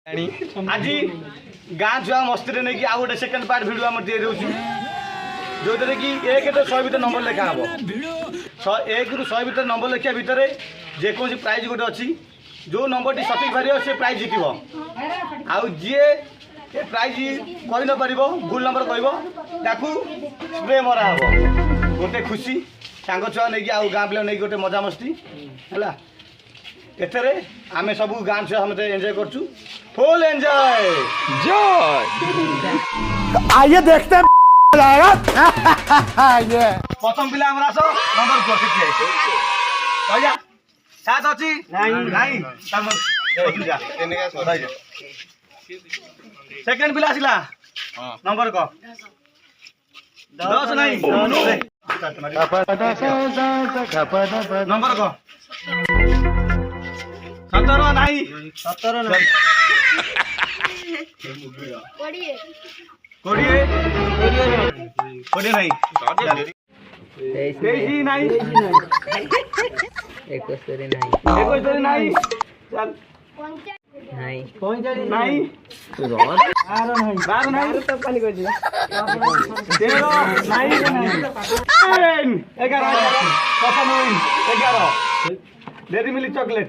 आज गाँ छुआ मस्ती नहीं आउ गोटे सेकेंड पार्ट भिडियो आम तैयारी हो जो कि 1 ରୁ 100 भर नंबर लिखा हम 1 ରୁ 100 भर नंबर लिखा भितर जेकोसी प्राइज गोटे अच्छी जो नंबर टी सठिक बाहर से प्राइज जितब आउ जी प्राइज कही न पार भूल नंबर कह स्प्रे मरा हम गोटे खुशी सांग छुआ नहीं आउ गाँ पिला नहीं गोटे मजा मस्ती है एथरे आमे सब गाँ छुआ समझे एंजॉय करछु फुल एंजॉय आइए देखते हैं ये प्रथम पिला हमरा सो नंबर 4 से भैया साथ अछि नहीं तम जा सेकंड पिला आसिला नंबर को 10 नहीं नंबर को 17 नहीं 17 नहीं 20 नहीं 23 नहीं 21 नहीं चल नहीं नहीं 12 नहीं तो पानी कर दिया 13 नहीं 11 प्रथम विन 11 डेरी मिल्क चॉकलेट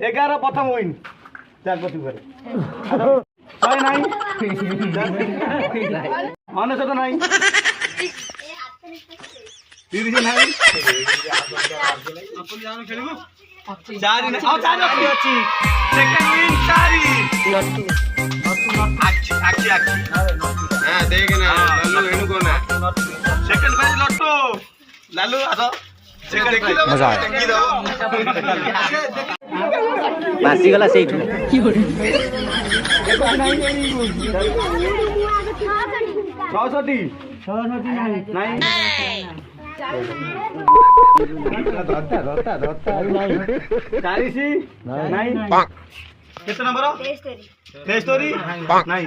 11 प्रथम विन चार पति करे छय नहीं अनसत नहीं 30 नहीं चारि नहीं चारि अछि सेकंड विन चारि आखी हां देख ना लालू हेनु को ना सेकंड प्राइज लट्टू लालू आसो सेकंड मजा बासी गला सेठ कितना नंबर फेस स्टोरी नहीं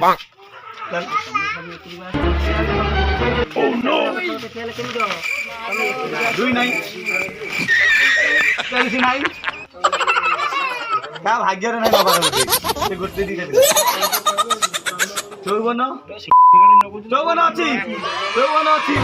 दुई नहीं नहीं क्या भाग्य नहीं बाबा गोटे दी 54 अच्छी 54 अच्छी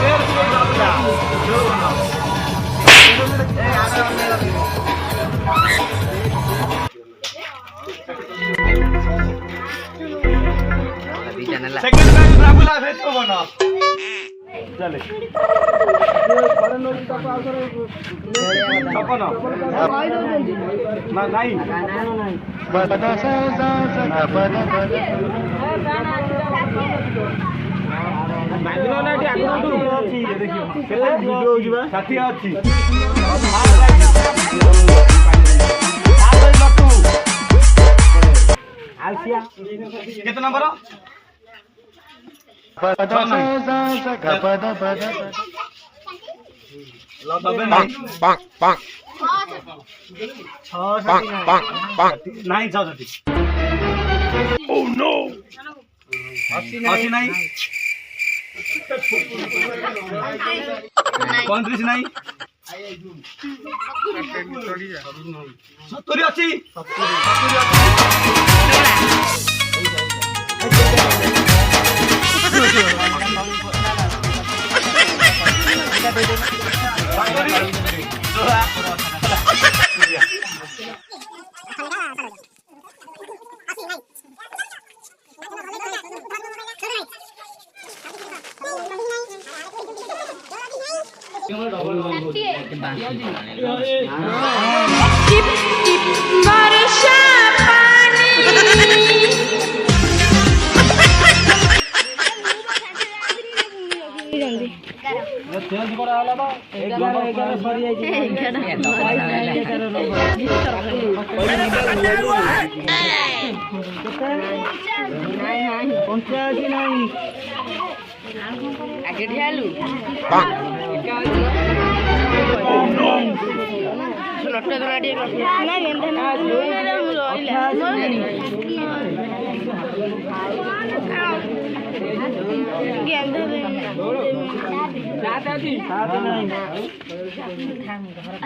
सेकंड प्राइज ब्राबुला भेज को बना चले छप्पन नहीं केते नंबर नहीं नहीं 35 नहीं 70 अच्छी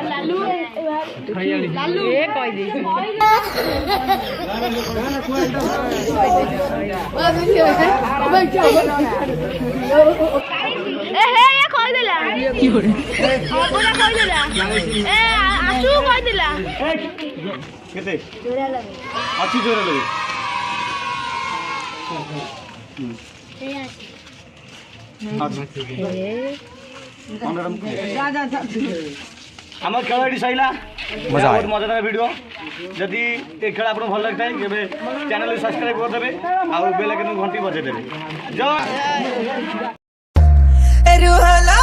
लालू लालू ए कह दे ए हे ये कह देला की हो रे पूरा कह देला ए आसु कह देला केते अच्छी जोर लगे आम खेल ये सैला बहुत मजादार वीडियो जदि ये खेल आपको भल लगता है केबे चैनल सब्सक्राइब कर देबे आ बेल आइकन घंटी बजे देबे जय रुहला